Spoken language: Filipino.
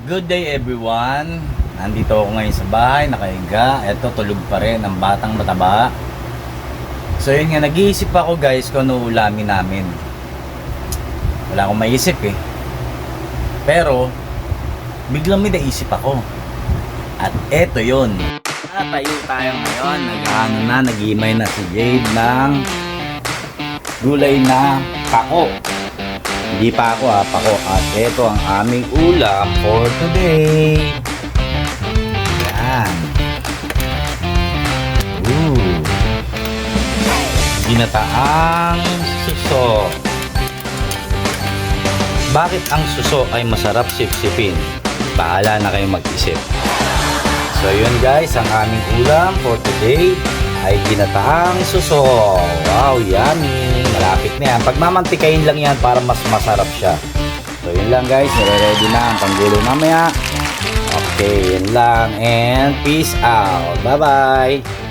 Good day everyone. Nandito ako ngayon sa bahay, nakahiga. Eto, tulog pa rin ang batang mataba. So yun nga, nag-iisip ako guys kung ano ulamin namin. Wala akong maisip eh. Pero, biglang may naisip ako. At eto yun. Tayo ngayon. Nag-iimay na si Jade ng gulay na pako. Hindi pa ako pako. At ito ang aming ulam for today. Yan. Ginataang suso. Bakit ang suso ay masarap sipsipin? Bahala na kayong mag-isip. So yun guys, ang aming ulam for today ay ginataang suso. Wow, yummy. Malapit na yan. Pagmamantikain lang yan para mas masarap siya. So yun lang guys, nire-ready na ang panggulo mamaya. Okay, yun lang. And peace out. Bye-bye.